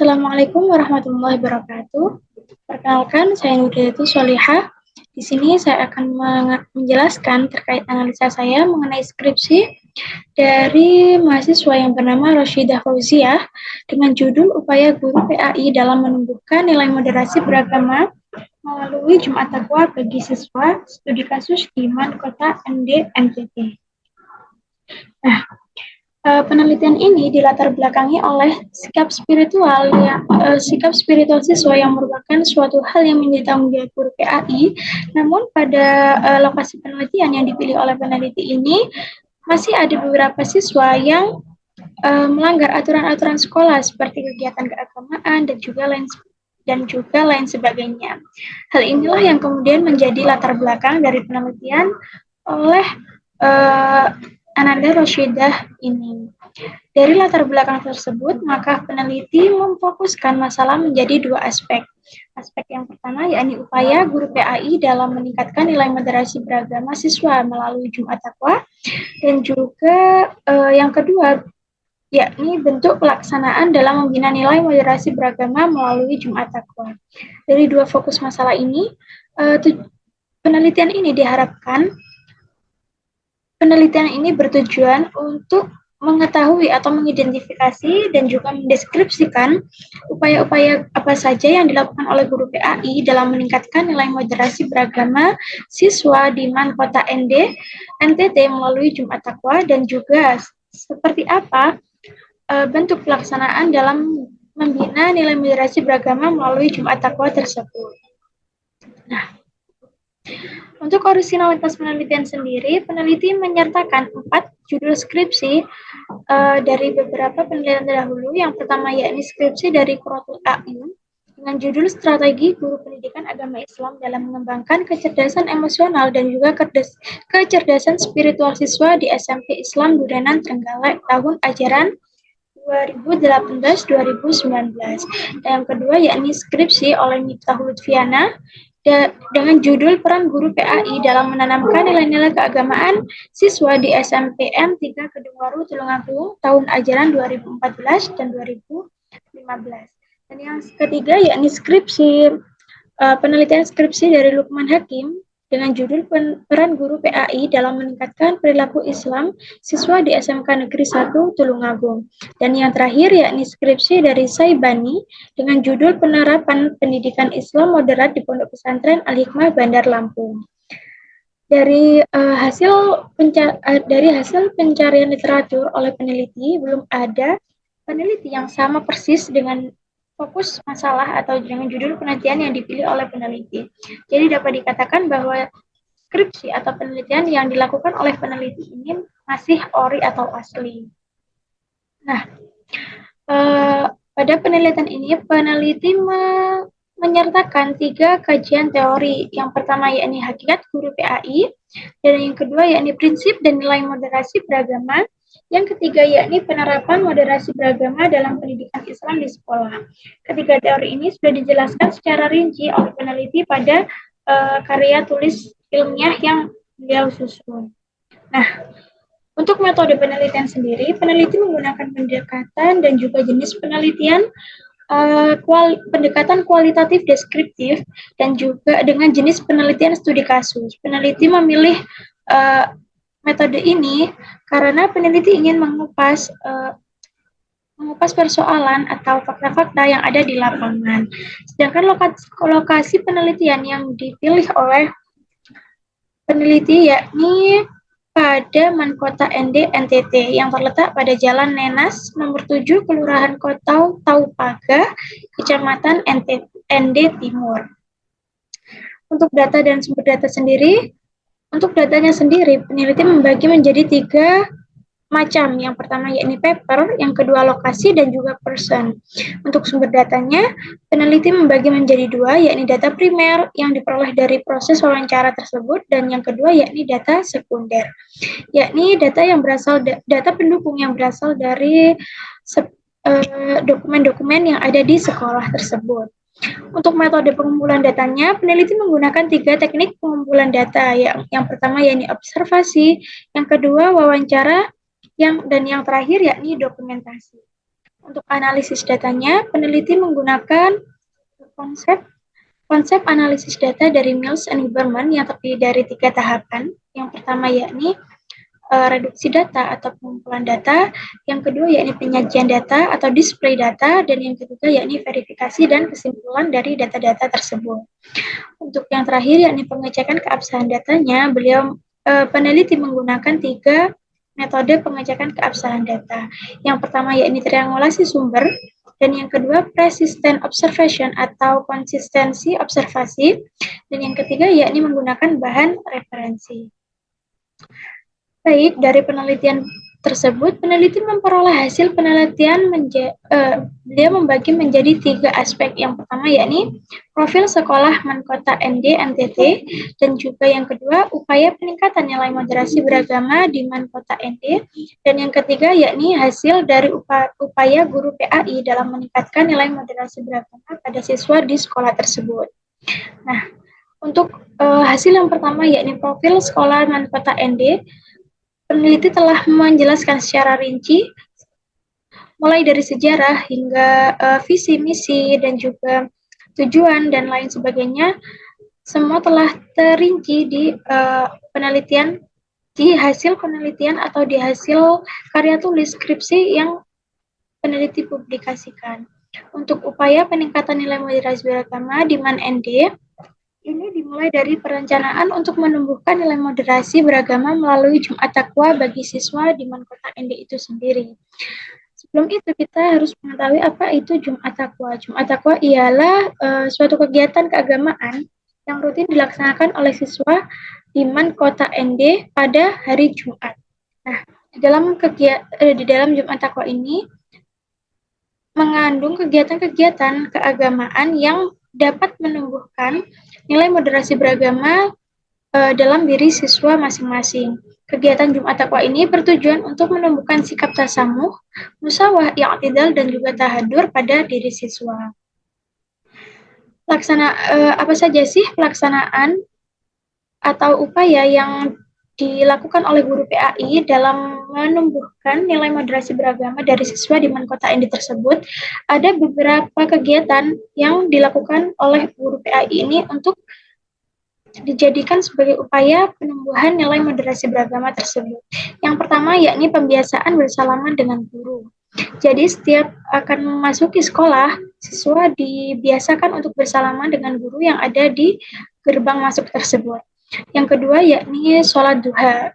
Assalamualaikum warahmatullahi wabarakatuh. Perkenalkan, saya Nudayatul Sholihah. Di sini saya akan menjelaskan terkait analisa saya mengenai skripsi dari mahasiswa yang bernama Roshidah Fauziah dengan judul Upaya Guru PAI dalam Menumbuhkan Nilai Moderasi Beragama melalui Jumat Taqwa bagi Siswa Studi Kasus di MAN Kota ND NTT. Nah, penelitian ini dilatar belakangi oleh sikap spiritual siswa yang merupakan suatu hal yang menjadi tanggung jawab guru PAI. Namun pada lokasi penelitian yang dipilih oleh peneliti ini masih ada beberapa siswa yang melanggar aturan-aturan sekolah seperti kegiatan keagamaan dan juga lain sebagainya. Hal inilah yang kemudian menjadi latar belakang dari penelitian oleh Ananda Roshidah ini. Dari latar belakang tersebut, maka peneliti memfokuskan masalah menjadi dua aspek. Aspek yang pertama yakni upaya guru PAI dalam meningkatkan nilai moderasi beragama siswa melalui Jumat Taqwa, dan juga yang kedua yakni bentuk pelaksanaan dalam membina nilai moderasi beragama melalui Jumat Taqwa. Dari dua fokus masalah ini, penelitian ini bertujuan untuk mengetahui atau mengidentifikasi dan juga mendeskripsikan upaya-upaya apa saja yang dilakukan oleh guru PAI dalam meningkatkan nilai moderasi beragama siswa di MAN Kota NTT melalui Jumat Taqwa, dan juga seperti apa bentuk pelaksanaan dalam membina nilai moderasi beragama melalui Jumat Taqwa tersebut. Nah, untuk originalitas penelitian sendiri, peneliti menyertakan 4 judul skripsi dari beberapa penelitian terdahulu. Yang pertama yakni skripsi dari Qurratul A'yun dengan judul Strategi Guru Pendidikan Agama Islam dalam Mengembangkan Kecerdasan Emosional dan juga Kecerdasan Spiritual Siswa di SMP Islam Durenan Trenggalek tahun ajaran 2018-2019. Dan yang kedua yakni skripsi oleh Miftahul Lutfiana dengan judul Peran Guru PAI dalam Menanamkan Nilai-Nilai Keagamaan Siswa di SMPN 3 Kedungwaru Tulungagung tahun ajaran 2014 dan 2015. Dan yang ketiga yakni penelitian skripsi dari Lukman Hakim dengan judul Peran Guru PAI dalam Meningkatkan Perilaku Islam Siswa di SMK Negeri 1 Tulungagung. Dan yang terakhir yakni skripsi dari Saibani dengan judul Penerapan Pendidikan Islam Moderat di Pondok Pesantren Al-Hikmah Bandar Lampung. Dari hasil pencarian literatur oleh peneliti, belum ada peneliti yang sama persis dengan fokus masalah atau dengan judul penelitian yang dipilih oleh peneliti. Jadi dapat dikatakan bahwa skripsi atau penelitian yang dilakukan oleh peneliti ini masih ori atau asli. Nah, pada penelitian ini peneliti menyertakan 3 kajian teori. Yang pertama yakni hakikat guru PAI, dan yang kedua yakni prinsip dan nilai moderasi beragama. Yang ketiga yakni penerapan moderasi beragama dalam pendidikan Islam di sekolah. Ketiga teori ini sudah dijelaskan secara rinci oleh peneliti pada karya tulis ilmiah yang beliau susun. Nah, untuk metode penelitian sendiri, peneliti menggunakan pendekatan dan juga jenis penelitian pendekatan kualitatif deskriptif dan juga dengan jenis penelitian studi kasus. Peneliti memilih metode ini karena peneliti ingin mengupas persoalan atau fakta-fakta yang ada di lapangan. Sedangkan lokasi penelitian yang dipilih oleh peneliti yakni pada MAN Kota ND NTT yang terletak pada Jalan Nenas nomor 7 Kelurahan Kota Taupaga, Kecamatan ND Timur. Untuk data dan sumber data sendiri, untuk datanya sendiri, peneliti membagi menjadi 3 macam. Yang pertama yakni paper, yang kedua lokasi, dan juga person. Untuk sumber datanya, peneliti membagi menjadi 2, yakni data primer yang diperoleh dari proses wawancara tersebut, dan yang kedua yakni data sekunder, yakni data pendukung yang berasal dari dokumen-dokumen yang ada di sekolah tersebut. Untuk metode pengumpulan datanya, peneliti menggunakan 3 teknik pengumpulan data. Yang pertama yakni observasi, yang kedua wawancara, dan yang terakhir yakni dokumentasi. Untuk analisis datanya, peneliti menggunakan konsep konsep analisis data dari Mills and Huberman yang terdiri dari 3 tahapan. Yang pertama yakni reduksi data atau pengumpulan data, yang kedua yakni penyajian data atau display data, dan yang ketiga yakni verifikasi dan kesimpulan dari data-data tersebut. Untuk yang terakhir yakni pengecekan keabsahan datanya, peneliti menggunakan 3 metode pengecekan keabsahan data. Yang pertama yakni triangulasi sumber, dan yang kedua persistent observation atau konsistensi observasi, dan yang ketiga yakni menggunakan bahan referensi. Baik, dari penelitian tersebut, peneliti memperoleh hasil penelitian dia membagi menjadi 3 aspek. Yang pertama yakni profil sekolah Mankota ND NTT, dan juga yang kedua upaya peningkatan nilai moderasi beragama di Mankota ND, dan yang ketiga yakni hasil dari upaya guru PAI dalam meningkatkan nilai moderasi beragama pada siswa di sekolah tersebut. Nah, untuk hasil yang pertama yakni profil sekolah Mankota ND, peneliti telah menjelaskan secara rinci mulai dari sejarah hingga visi misi dan juga tujuan dan lain sebagainya, semua telah terinci di penelitian, di hasil penelitian atau di hasil karya tulis skripsi yang peneliti publikasikan. Untuk upaya peningkatan nilai moderasi beragama di MAN ND, ini dimulai dari perencanaan untuk menumbuhkan nilai moderasi beragama melalui Jumat Takwa bagi siswa di Mankota ND itu sendiri. Sebelum itu kita harus mengetahui apa itu Jumat Takwa. Jumat Takwa ialah suatu kegiatan keagamaan yang rutin dilaksanakan oleh siswa di Mankota ND pada hari Jumat. Nah, di dalam Jumat Takwa ini mengandung kegiatan-kegiatan keagamaan yang dapat menumbuhkan nilai moderasi beragama dalam diri siswa masing-masing. Kegiatan Jumat Takwa ini bertujuan untuk menumbuhkan sikap tasamuh, musawah, i'tidal, dan juga tahadur pada diri siswa. Apa saja sih pelaksanaan atau upaya yang dilakukan oleh guru PAI dalam menumbuhkan nilai moderasi beragama dari siswa di Mankota ND tersebut? Ada beberapa kegiatan yang dilakukan oleh guru PAI ini untuk dijadikan sebagai upaya penumbuhan nilai moderasi beragama tersebut. Yang pertama yakni pembiasaan bersalaman dengan guru. Jadi setiap akan memasuki sekolah, siswa dibiasakan untuk bersalaman dengan guru yang ada di gerbang masuk tersebut. Yang kedua yakni sholat duha.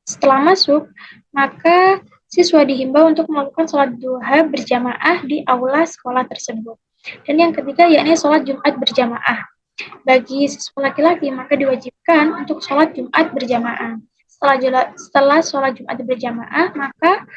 Setelah masuk, maka siswa dihimbau untuk melakukan sholat duha berjamaah di aula sekolah tersebut. Dan yang ketiga yakni sholat Jumat berjamaah. Bagi siswa laki-laki maka diwajibkan untuk sholat Jumat berjamaah. Setelah sholat Jumat berjamaah, maka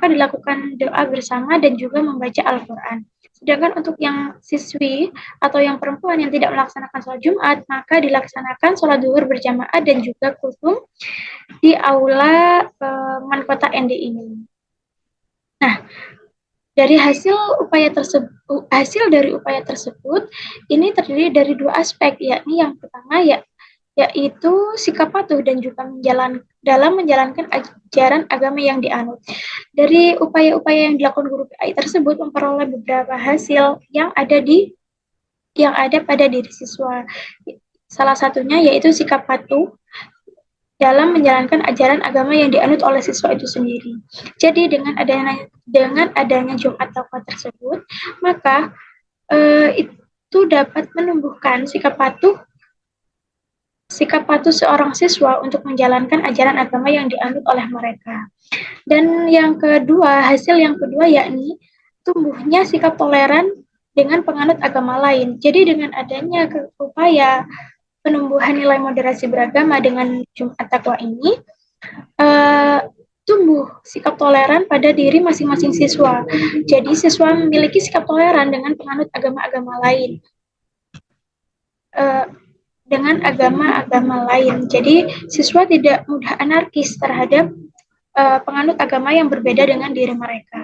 dilakukan doa bersama dan juga membaca Al-Quran. Sedangkan untuk yang siswi atau yang perempuan yang tidak melaksanakan sholat Jumat, maka dilaksanakan sholat duhur berjamaah dan juga kultum di aula Mankota ND ini. Nah, dari hasil dari upaya tersebut ini terdiri dari 2 aspek, yakni yang pertama yaitu sikap patuh dan juga dalam menjalankan ajaran agama yang dianut. Dari upaya-upaya yang dilakukan guru PAI tersebut memperoleh beberapa hasil yang ada pada diri siswa. Salah satunya yaitu sikap patuh dalam menjalankan ajaran agama yang dianut oleh siswa itu sendiri. Jadi dengan adanya Jumat Takwa tersebut, maka itu dapat menumbuhkan sikap patuh seorang siswa untuk menjalankan ajaran agama yang dianut oleh mereka. Dan hasil yang kedua yakni tumbuhnya sikap toleran dengan penganut agama lain. Jadi dengan adanya upaya penumbuhan nilai moderasi beragama dengan Jumat Takwa ini, tumbuh sikap toleran pada diri masing-masing siswa. Jadi siswa memiliki sikap toleran dengan penganut agama-agama lain. Jadi siswa tidak mudah anarkis terhadap penganut agama yang berbeda dengan diri mereka.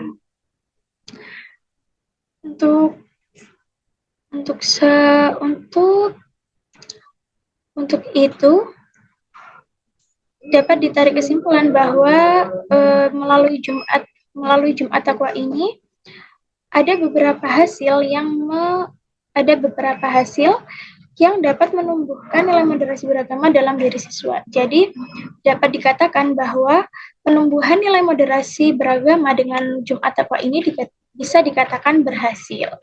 Untuk itu dapat ditarik kesimpulan bahwa melalui Jumat melalui Jumat Takwa ini ada beberapa hasil yang dapat menumbuhkan nilai moderasi beragama dalam diri siswa. Jadi, dapat dikatakan bahwa penumbuhan nilai moderasi beragama dengan Jumat Takwa ini bisa dikatakan berhasil.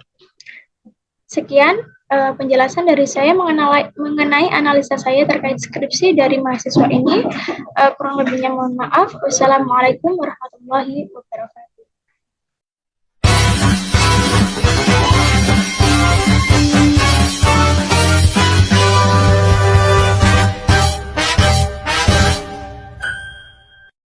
Sekian penjelasan dari saya mengenai analisa saya terkait skripsi dari mahasiswa ini. Kurang lebihnya mohon maaf. Wassalamualaikum warahmatullahi wabarakatuh.